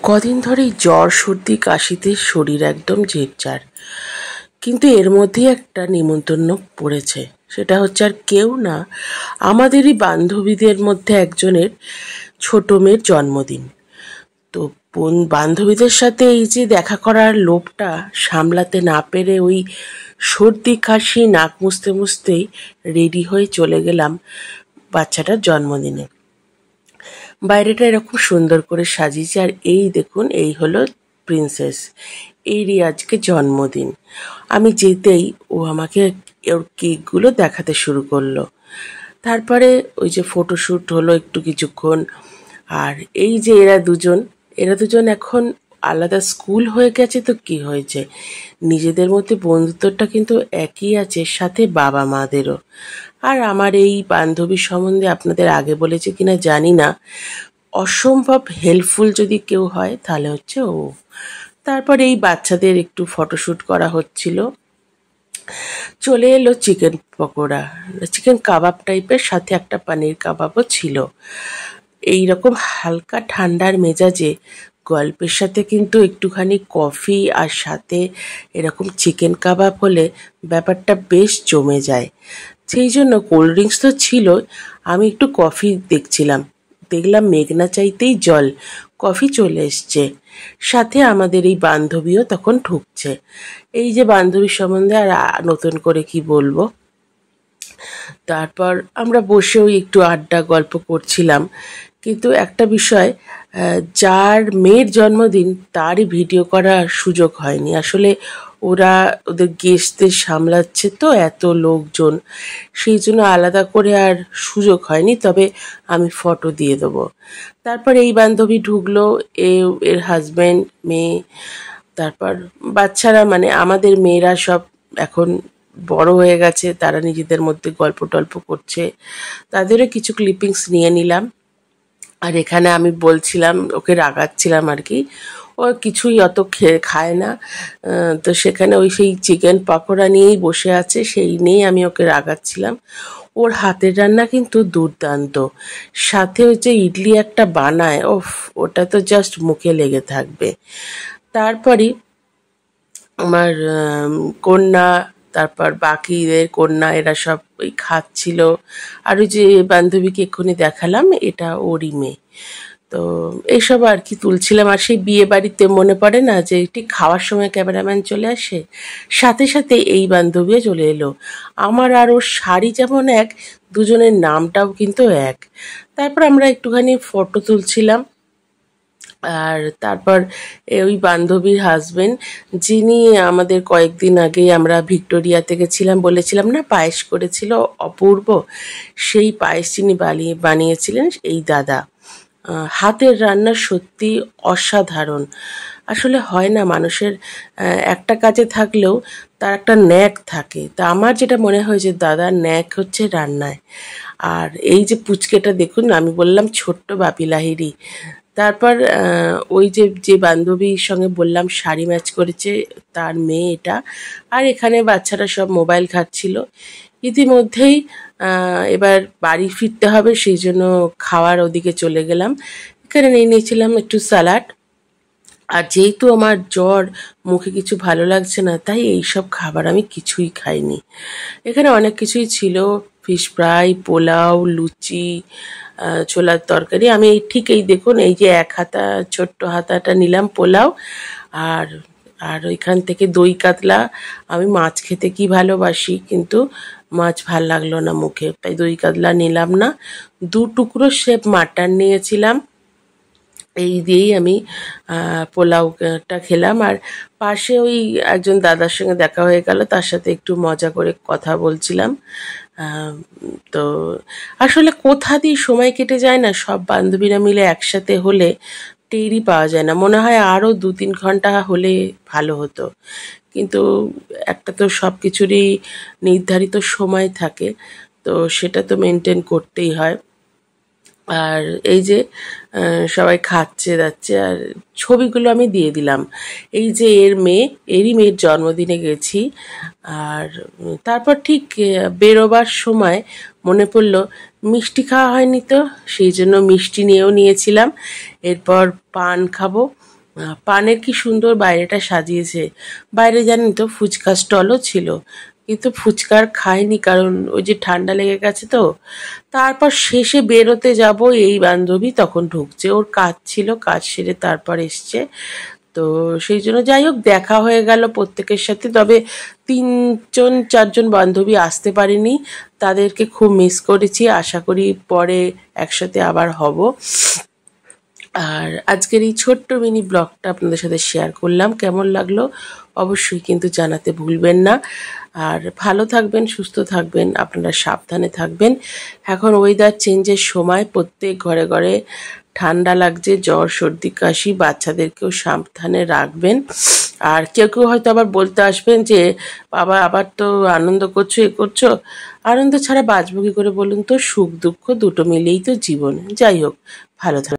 কদিন ধরেই জ্বর সর্দি কাশিতে শরীর একদম জেরজার। কিন্তু এর মধ্যেই একটা নিমন্ত্রণ পড়েছে, সেটা হচ্ছে আর কেউ না, আমাদেরই বান্ধবীদের মধ্যে একজনের ছোট মেয়ের জন্মদিন। তো বান্ধবীদের সাথে এই যে দেখা করার লোভটা সামলাতে না পেরে ওই সর্দি কাশি নাক মুছতে মুছতেই রেডি হয়ে চলে গেলাম বাচ্চাটার জন্মদিনে। বাইরেটা এরকম সুন্দর করে সাজিয়েছে, আর এই দেখুন, এই হলো প্রিন্সেস, এরই আজকে জন্মদিন। আমি যেতেই ও আমাকে ওর কেকগুলো দেখাতে শুরু করলো। তারপরে ওই যে ফটোশ্যুট হলো একটু কিছুক্ষণ। আর এই যে এরা দুজন এখন আলাদা স্কুল হয়ে গেছে, তো কি হয়েছে, নিজেদের মধ্যে বন্ধুত্বটা কিন্তু একই আছে, সাথে বাবা মাদেরও। আর আমার এই বান্ধবীর সম্বন্ধে আপনাদের আগে বলেছে কিনা জানি না, অসম্ভব হেল্পফুল যদি কেউ হয় তাহলে হচ্ছে ও। তারপর এই বাচ্চাদের একটু ফটোশ্যুট করা হচ্ছিল। চলে এলো চিকেন পকোড়া, চিকেন কাবাব টাইপের, সাথে একটা পনির কাবাবও ছিল। এই রকম হালকা ঠান্ডার মেজাজে গল্পের সাথে কিন্তু একটুখানি কফি আর সাথে এরকম চিকেন কাবাব হলে ব্যাপারটা বেশ জমে যায়। সেই জন্য কোল্ড ড্রিঙ্কস তো ছিল, আমি একটু কফি দেখলাম মেঘনা চাইতেই জল, কফি চলে এসছে। সাথে আমাদের এই বান্ধবীও তখন ঢুকছে। এই যে বান্ধবীর সম্বন্ধে আর নতুন করে কি বলবো। তারপর আমরা বসেও একটু আড্ডা গল্প করছিলাম, কিন্তু একটা বিষয়, যার মেয়ের জন্মদিন তারই ভিডিও করার সুযোগ হয়নি। আসলে ওরা ওদের গেস্টদের সামলাচ্ছে, তো এত লোকজন, সেই জন্য আলাদা করে আর সুযোগ হয়নি, তবে আমি ফটো দিয়ে দেবো। তারপর এই বান্ধবী ঢুকলো, এর হাজব্যান্ড, মেয়ে, তারপর বাচ্চারা, মানে আমাদের মেয়েরা সব এখন বড় হয়ে গেছে, তারা নিজেদের মধ্যে গল্প টল্প করছে, তাদেরও কিছু ক্লিপিংস নিয়ে নিলাম। আর এখানে আমি বলছিলাম, ওকে রাগাচ্ছিলাম আর কি, ও কিছুই অত খায় না, তো সেখানে ওই সেই চিকেন পকোড়া নিয়েই বসে আছে, সেই নিয়েই আমি ওকে রাগাচ্ছিলাম। ওর হাতের রান্না কিন্তু দুর্দান্ত, সাথে ওই যে ইডলি একটা বানায়, ওফ, ওটা তো জাস্ট মুখে লেগে থাকবে। তারপরই আমার কন্যা, তারপর বাকিদের কন্যা, এরা সব ওই খাচ্ছিল। আর ওই যে বান্ধবীকে এক্ষুনি দেখালাম, এটা ওরই মেয়ে। তো এইসব আর কি তুলছিলাম। আর সেই বিয়ে বাড়িতে মনে পড়ে না যে ঠিক খাওয়ার সময় ক্যামেরাম্যান চলে আসে, সাথে সাথে এই বান্ধবীও চলে এলো। আমার আর ওর শাড়ি যেমন এক, দুজনের নামটাও কিন্তু এক। তারপর আমরা একটুখানি ফটো তুলছিলাম। আর তারপর ওই বান্ধবীর হাজবেন্ড, যিনি আমাদের কয়েকদিন আগে আমরা ভিক্টোরিয়াতে গেছিলাম, বলেছিলাম না পায়েস করেছিল অপূর্ব, সেই পায়েস যিনি বানিয়েছিলেন এই দাদা। হাতের রান্না সত্যি অসাধারণ। আসলে হয় না, মানুষের একটা কাজে থাকলেও তার একটা ন্যাক থাকে, তা আমার যেটা মনে হয় যে দাদার ন্যাক হচ্ছে রান্নায়। আর এই যে পুচকেটা দেখুন, আমি বললাম ছোট্ট বাপি লাহিড়ী। তারপর ওই যে যে বান্ধবীর সঙ্গে বললাম শাড়ি ম্যাচ করেছে, তার মেয়ে এটা। আর এখানে বাচ্চারা সব মোবাইল ঘাঁটছিল। ইতিমধ্যেই এবার বাড়ি ফিরতে হবে, সেই জন্য খাওয়ার ওদিকে চলে গেলাম। এখানে নিয়েছিলাম একটু স্যালাড। আর যেহেতু আমার জ্বর, মুখে কিছু ভালো লাগছে না, তাই এইসব খাবার আমি কিছুই খাইনি। এখানে অনেক কিছুই ছিল, ফিশ ফ্রাই, পোলাও, লুচি, ছোলার তরকারি। আমি ঠিক এই দেখুন, এই যে এক হাতা ছোট্ট হাতাটা নিলাম পোলাও। আর আর ওইখান থেকে দই কাতলা। আমি মাছ খেতে কি ভালোবাসি, কিন্তু মাছ ভাল লাগলো না মুখে, তাই দই কাতলা নিলাম না। 2 টুকরো শেপ মাটন নিয়েছিলাম। এই দিয়েই আমি পোলাওটা খেলাম। আর পাশে ওই একজন দাদার সঙ্গে দেখা হয়ে গেল, তার সাথে একটু মজা করে কথা বলছিলাম। তো আসলে কোথা দিয়ে সময় কেটে যায় না, সব বান্ধবীরা মিলে একসাথে হলে টেরই পাওয়া যায় না। মনে হয় আরও 2-3 ঘন্টা হলে ভালো হতো, কিন্তু একটা তো সব কিছুরই নির্ধারিত সময় থাকে, তো সেটা তো মেনটেন করতেই হয়। আর এই যে সবাই খাচ্ছে যাচ্ছে, আর ছবিগুলো আমি দিয়ে দিলাম। এই যে এরই মেয়ের জন্মদিনে গেছি। আর তারপর ঠিক বেরোবার সময় মনে পড়ল মিষ্টি খাওয়া হয়নি তো সেই জন্য মিষ্টি নিয়েও নিয়েছিলাম। এরপর পান খাবো। পানের কি সুন্দর বাইরেটা সাজিয়েছে। বাইরে জানেন তো ফুচকা স্টলও ছিল, কিন্তু ফুচকার খাইনি কারণ ওই যে ঠান্ডা লেগে গেছে তো। তারপর শেষে বেরোতে যাব, এই বান্ধবী তখন ঢুকছে, ওর কাজ ছিল, কাজ সেরে তারপর এসছে। তো সেই জন্য যাই হোক দেখা হয়ে গেল প্রত্যেকের সাথে। তবে 3-4জন বান্ধবী আসতে পারেনি, তাদেরকে খুব মিস করেছি। আশা করি পরে একসাথে আবার হব। আর আজকের এই ছোট্ট মিনি ব্লগটা আপনাদের সাথে শেয়ার করলাম। কেমন লাগলো অবশ্যই কিন্তু জানাতে ভুলবেন না। আর ভালো থাকবেন, সুস্থ থাকবেন, আপনারা সাবধানে থাকবেন। এখন ওয়েদার চেঞ্জের সময়, প্রত্যেক ঘরে ঘরে ঠান্ডা লাগছে, জ্বর সর্দি কাশি, বাচ্চাদেরকেও সাবধানে রাখবেন। আর কেউ কেউ হয়তো আবার বলতে আসবেন যে বাবা আবার তো আনন্দ করছো, এ করছো। আনন্দ ছাড়া বাঁচবো কি করে বলুন তো? সুখ দুঃখ দুটো মিলেই তো জীবন। যাই হোক, ভালো থাকবেন।